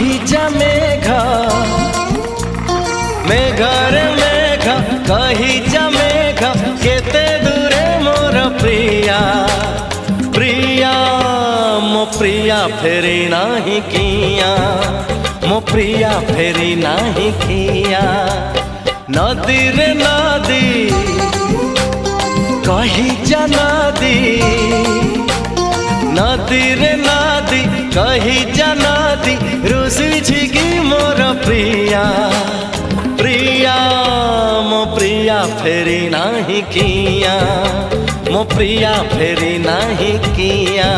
कही जा मेघा मेघरे मेघा कही जा मेघा केते दूरे मोर प्रिया प्रिया मो प्रिया फेरी नाही किया मो प्रिया फेरी नाही किया नदी रे नदी कही जा नदी नदी रे नदी कही जा नदी रुसी छिगी मोर प्रिया प्रिया मो प्रिया फेरी नाही किया मो प्रिया फेरी नाही किया।